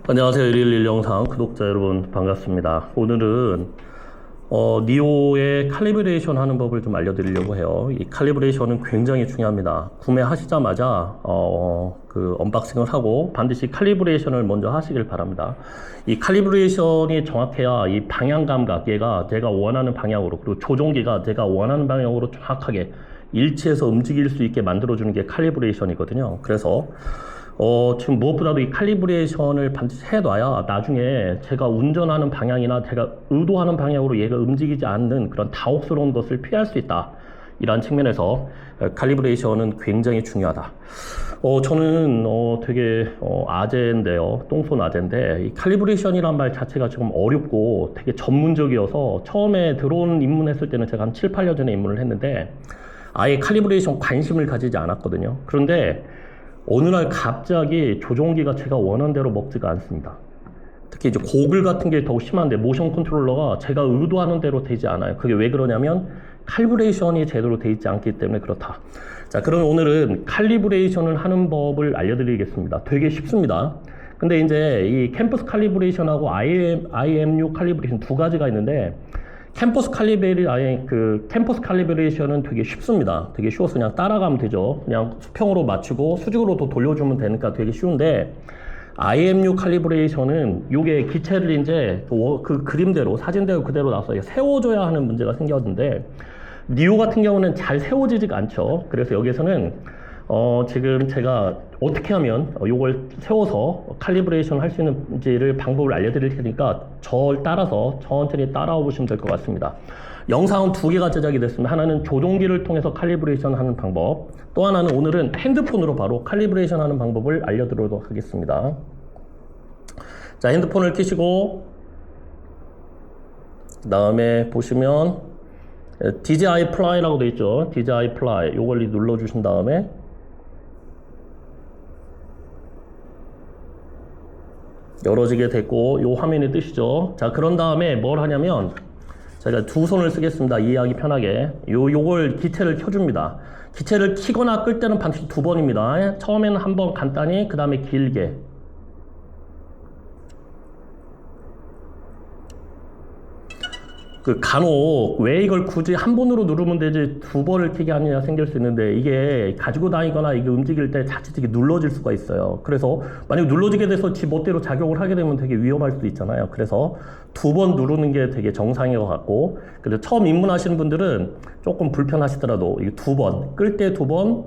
안녕하세요. 111 영상 구독자 여러분 반갑습니다. 오늘은 니오의 칼리브레이션 하는 법을 좀 알려드리려고 해요. 이 칼리브레이션은 굉장히 중요합니다. 구매하시자마자 그 언박싱을 하고 반드시 칼리브레이션을 먼저 하시길 바랍니다. 이 칼리브레이션이 정확해야 이 방향 감각, 얘가 제가 원하는 방향으로, 그리고 조종기가 제가 원하는 방향으로 정확하게 일치해서 움직일 수 있게 만들어주는 게 칼리브레이션이거든요. 그래서 지금 무엇보다도 이 칼리브레이션을 반드시 해놔야 나중에 제가 운전하는 방향이나 제가 의도하는 방향으로 얘가 움직이지 않는 그런 당혹스러운 것을 피할 수 있다. 이러한 측면에서 칼리브레이션은 굉장히 중요하다. 저는 되게 아재인데요. 똥손 아재인데 이 칼리브레이션이란 말 자체가 조금 어렵고 되게 전문적이어서 처음에 들어온 입문했을 때는 제가 한 7, 8년 전에 입문을 했는데 아예 칼리브레이션 관심을 가지지 않았거든요. 그런데 어느 날 갑자기 조종기가 제가 원하는 대로 먹지가 않습니다. 특히 이제 고글 같은 게 더욱 심한데 모션 컨트롤러가 제가 의도하는 대로 되지 않아요. 그게 왜 그러냐면 칼리브레이션이 제대로 되어 있지 않기 때문에 그렇다. 자, 그럼 오늘은 칼리브레이션을 하는 법을 알려드리겠습니다. 되게 쉽습니다. 근데 이제 이 캠퍼스 칼리브레이션하고 IMU 칼리브레이션 두 가지가 있는데 캠퍼스 칼리브레이션은 되게 쉽습니다. 되게 쉬워서 그냥 따라가면 되죠. 그냥 수평으로 맞추고 수직으로도 돌려주면 되니까 되게 쉬운데 IMU 칼리브레이션은 요게 기체를 이제 그 그림대로 사진대로 그대로 나와서 세워줘야 하는 문제가 생겼는데 니오 같은 경우는 잘 세워지지가 않죠. 그래서 여기서는 지금 제가 어떻게 하면 요걸 세워서 칼리브레이션 할 수 있는지를 방법을 알려드릴 테니까 저를 따라서 천천히 따라와 보시면 될 것 같습니다. 영상은 두 개가 제작이 됐습니다. 하나는 조종기를 통해서 칼리브레이션 하는 방법, 또 하나는 오늘은 핸드폰으로 바로 칼리브레이션 하는 방법을 알려드리도록 하겠습니다. 자, 핸드폰을 켜시고 그 다음에 보시면 DJI Fly라고 되어 있죠. DJI Fly 요걸 눌러주신 다음에 열어지게 됐고 요 화면이 뜨시죠. 자, 그런 다음에 뭘 하냐면 제가 두 손을 쓰겠습니다. 이해하기 편하게 요걸 기체를 켜줍니다. 기체를 키거나 끌 때는 반드시 두 번입니다. 처음에는 한번 간단히, 그 다음에 길게. 간혹 왜 이걸 굳이 한 번으로 누르면 되지 두 번을 켜게 하느냐 생길 수 있는데 이게 가지고 다니거나 이게 움직일 때 자칫 이게 눌러질 수가 있어요. 그래서 만약 눌러지게 돼서 지 멋대로 작용을 하게 되면 되게 위험할 수도 있잖아요. 그래서 두 번 누르는 게 되게 정상인 것 같고, 그래서 처음 입문하시는 분들은 조금 불편하시더라도 이 두 번, 끌 때 두 번,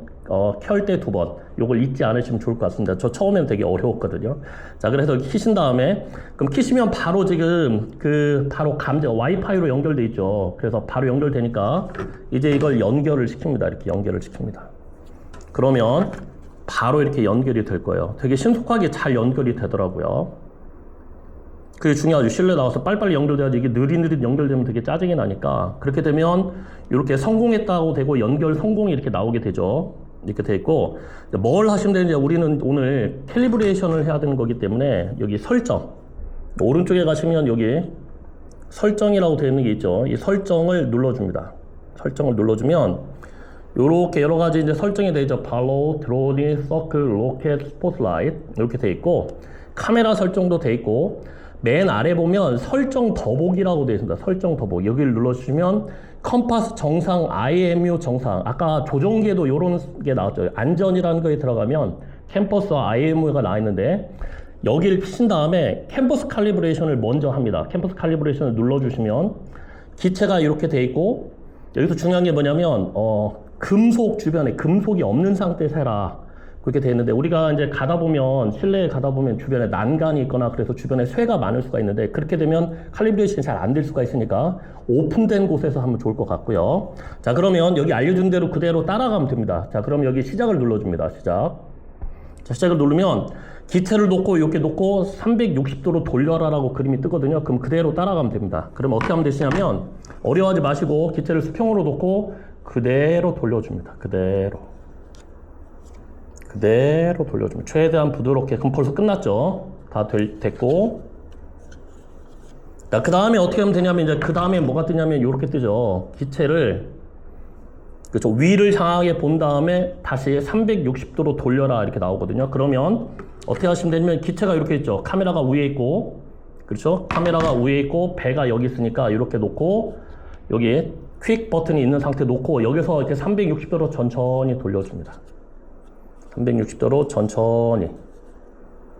켤 때 두 번, 요걸 잊지 않으시면 좋을 것 같습니다. 저 처음에는 되게 어려웠거든요. 자, 그래서 키신 다음에, 그럼 키시면 바로 지금 바로 와이파이로 연결돼 있죠. 그래서 바로 연결되니까 이제 이걸 연결을 시킵니다. 이렇게 연결을 시킵니다. 그러면 바로 이렇게 연결이 될 거예요. 되게 신속하게 잘 연결이 되더라고요. 그게 중요하죠. 실내 나와서 빨리빨리 연결돼야지 이게 느릿느릿 연결되면 되게 짜증이 나니까 그렇게 되면 이렇게 성공했다고 되고 연결 성공이 이렇게 나오게 되죠. 이렇게 돼 있고 뭘 하시면 되는지 우리는 오늘 캘리브레이션을 해야 되는 거기 때문에 여기 설정 오른쪽에 가시면 여기 설정이라고 되어 있는 게 있죠. 이 설정을 눌러줍니다. 설정을 눌러주면 요렇게 여러 가지 이제 설정이 되어 있죠. 발로, 드로니, 서클, 로켓, 스포트라이트 이렇게 되어 있고 카메라 설정도 되어 있고 맨 아래 보면 설정 더보기라고 되어 있습니다. 설정 더보기 여기를 눌러주시면 컴파스 정상, IMU 정상 아까 조종기에도 이런 게 나왔죠. 안전이라는 거에 들어가면 캠퍼스와 IMU가 나와 있는데 여기를 키신 다음에 캠퍼스 칼리브레이션을 먼저 합니다. 캠퍼스 칼리브레이션을 눌러주시면 기체가 이렇게 되어 있고 여기서 중요한 게 뭐냐면 금속 주변에 금속이 없는 상태에서 해라. 그렇게 되어 있는데 우리가 이제 가다 보면 실내에 가다 보면 주변에 난간이 있거나 그래서 주변에 쇠가 많을 수가 있는데 그렇게 되면 칼리브레이션이 잘 안 될 수가 있으니까 오픈된 곳에서 하면 좋을 것 같고요. 자, 그러면 여기 알려준 대로 그대로 따라가면 됩니다. 자, 그럼 여기 시작을 눌러줍니다. 시작. 자, 시작을 누르면 기체를 놓고 이렇게 놓고 360도로 돌려라라고 그림이 뜨거든요. 그럼 그대로 따라가면 됩니다. 그럼 어떻게 하면 되시냐면 어려워하지 마시고 기체를 수평으로 놓고 그대로 돌려줍니다. 그대로 돌려주면 최대한 부드럽게. 그럼 벌써 끝났죠. 다 됐고 자, 그 다음에 어떻게 하면 되냐면 이제 그 다음에 뭐가 뜨냐면 이렇게 뜨죠. 기체를 그렇죠. 위를 향하게 본 다음에 다시 360도로 돌려라 이렇게 나오거든요. 그러면 어떻게 하시면 되냐면 기체가 이렇게 있죠. 카메라가 위에 있고, 그렇죠? 카메라가 위에 있고 배가 여기 있으니까 이렇게 놓고 여기 퀵 버튼이 있는 상태 놓고 여기서 이렇게 360도로 천천히 돌려줍니다. 360도로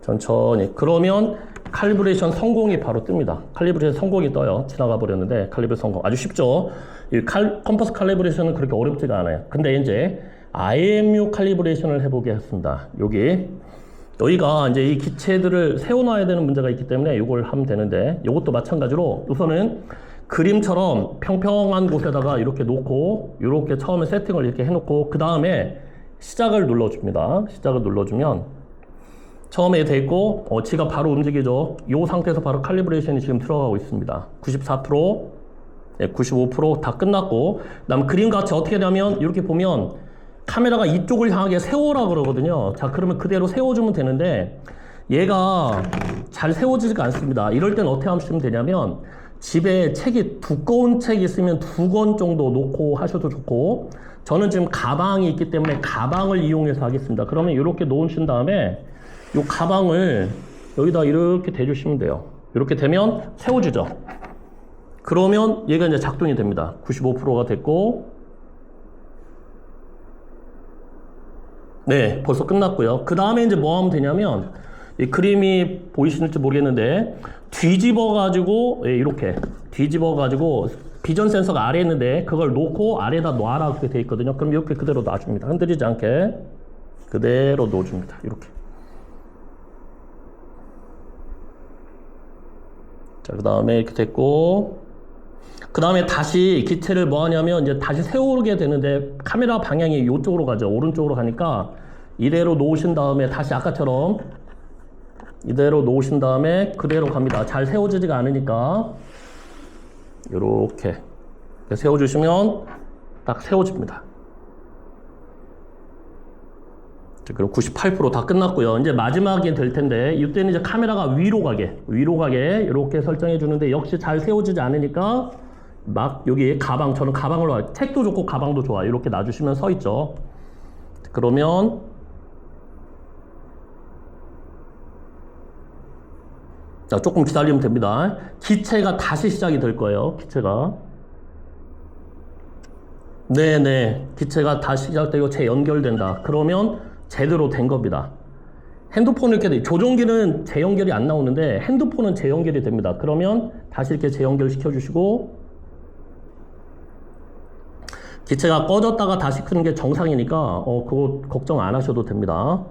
천천히. 그러면 칼리브레이션 성공이 바로 뜹니다. 칼리브레이션 성공이 떠요. 지나가 버렸는데 칼리브레이션 성공. 아주 쉽죠? 이 컴퍼스 칼리브레이션은 그렇게 어렵지가 않아요. 근데 이제 IMU 칼리브레이션을 해보겠습니다. 여기가 이제 이 기체들을 세워놔야 되는 문제가 있기 때문에 이걸 하면 되는데, 이것도 마찬가지로 우선은 그림처럼 평평한 곳에다가 이렇게 놓고, 이렇게 처음에 세팅을 이렇게 해놓고, 그 다음에 시작을 눌러줍니다. 시작을 눌러주면 처음에 돼 있고, 지가 바로 움직이죠. 이 상태에서 바로 칼리브레이션이 지금 들어가고 있습니다. 94%, 95% 다 끝났고, 그 다음 그림같이 어떻게 되냐면 이렇게 보면 카메라가 이쪽을 향하게 세워라 그러거든요. 자, 그러면 그대로 세워주면 되는데 얘가 잘 세워지지가 않습니다. 이럴 땐 어떻게 하시면 되냐면 집에 책이 두꺼운 책이 있으면 2권 정도 놓고 하셔도 좋고, 저는 지금 가방이 있기 때문에 가방을 이용해서 하겠습니다. 그러면 이렇게 놓으신 다음에 이 가방을 여기다 이렇게 대주시면 돼요. 이렇게 되면 세워지죠. 그러면 얘가 이제 작동이 됩니다. 95%가 됐고, 네, 벌써 끝났고요. 그 다음에 이제 뭐 하면 되냐면, 이 그림이 보이시는지 모르겠는데, 뒤집어가지고, 이렇게 뒤집어가지고, 비전 센서가 아래에 있는데, 그걸 놓고 아래에다 놔라 그렇게 돼 있거든요. 그럼 이렇게 그대로 놔줍니다. 흔들리지 않게 그대로 놓아줍니다. 이렇게. 자, 그 다음에 이렇게 됐고, 그 다음에 다시 기체를 뭐 하냐면 이제 다시 세우게 되는데 카메라 방향이 이쪽으로 가죠. 오른쪽으로 가니까 이대로 놓으신 다음에 다시 아까처럼 이대로 놓으신 다음에 그대로 갑니다. 잘 세워지지가 않으니까 이렇게 세워주시면 딱 세워집니다. 그리고 98% 다 끝났고요. 이제 마지막이 될 텐데 이때는 이제 카메라가 위로 가게 이렇게 설정해 주는데 역시 잘 세워지지 않으니까 막 여기 가방, 저는 가방으로 와요. 책도 좋고 가방도 좋아. 이렇게 놔주시면 서 있죠. 그러면 자, 조금 기다리면 됩니다. 기체가 다시 시작이 될 거예요. 기체가 네네, 기체가 다시 시작되고 재연결된다. 그러면 제대로 된 겁니다. 핸드폰 이렇게 돼. 조종기는 재연결이 안 나오는데 핸드폰은 재연결이 됩니다. 그러면 다시 이렇게 재연결 시켜주시고, 기체가 꺼졌다가 다시 끄는 게 정상이니까 그거 걱정 안 하셔도 됩니다.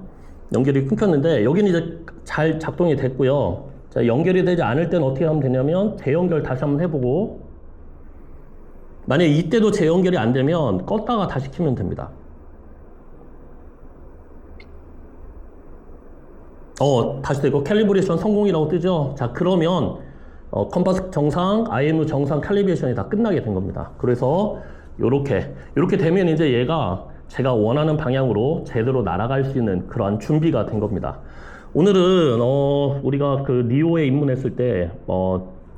연결이 끊겼는데 여기는 이제 잘 작동이 됐고요. 자, 연결이 되지 않을 때는 어떻게 하면 되냐면 재연결 다시 한번 해보고, 만약에 이때도 재연결이 안 되면 껐다가 다시 켜면 됩니다. 다시 되고 캘리브레이션 성공이라고 뜨죠. 자, 그러면 컴퍼스 정상, IMU 정상 캘리브레이션이 다 끝나게 된 겁니다. 그래서 요렇게 되면 이제 얘가 제가 원하는 방향으로 제대로 날아갈 수 있는 그러한 준비가 된 겁니다. 오늘은 우리가 그 니오에 입문했을 때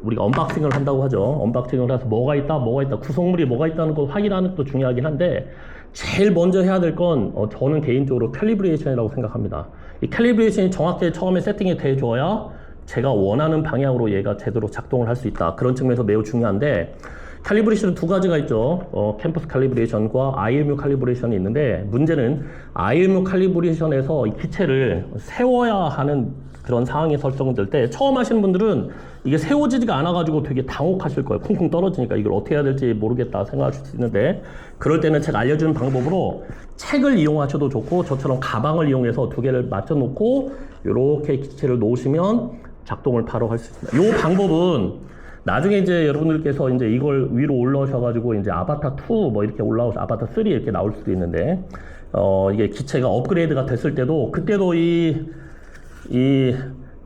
우리가 언박싱을 한다고 하죠. 언박싱을 해서 뭐가 있다, 구성물이 뭐가 있다는 걸 확인하는 것도 중요하긴 한데, 제일 먼저 해야 될 건 저는 개인적으로 캘리브레이션이라고 생각합니다. 이 캘리브레이션이 정확하게 처음에 세팅이 돼줘야 제가 원하는 방향으로 얘가 제대로 작동을 할 수 있다. 그런 측면에서 매우 중요한데, 칼리브레이션은 두 가지가 있죠. 캠퍼스 칼리브레이션과 IMU 칼리브레이션이 있는데, 문제는 IMU 칼리브레이션에서 이 기체를 세워야 하는 그런 상황이 설정될 때, 처음 하시는 분들은 이게 세워지지가 않아가지고 되게 당혹하실 거예요. 쿵쿵 떨어지니까 이걸 어떻게 해야 될지 모르겠다 생각하실 수 있는데, 그럴 때는 제가 알려주는 방법으로 책을 이용하셔도 좋고, 저처럼 가방을 이용해서 두 개를 맞춰놓고 이렇게 기체를 놓으시면 작동을 바로 할 수 있습니다. 이 방법은 나중에 이제 여러분들께서 이제 이걸 위로 올라오셔가지고 이제 아바타 2 뭐 이렇게 올라오셔, 아바타 3 이렇게 나올 수도 있는데, 이게 기체가 업그레이드가 됐을 때도, 그때도 이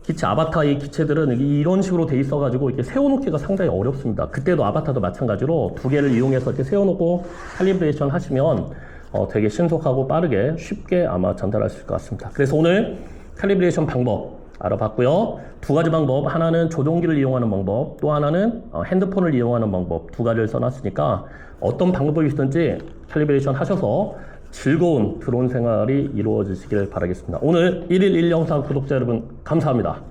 기체, 아바타 이 기체들은 이런 식으로 돼 있어가지고 이렇게 세워놓기가 상당히 어렵습니다. 그때도 아바타도 마찬가지로 두 개를 이용해서 이렇게 세워놓고 칼리브레이션 하시면 되게 신속하고 빠르게 쉽게 아마 전달하실 것 같습니다. 그래서 오늘 칼리브레이션 방법 알아봤고요. 두 가지 방법, 하나는 조종기를 이용하는 방법, 또 하나는 핸드폰을 이용하는 방법, 두 가지를 써놨으니까 어떤 방법이시든지 칼리브레이션 하셔서 즐거운 드론 생활이 이루어지시길 바라겠습니다. 오늘 1일 1영상 구독자 여러분 감사합니다.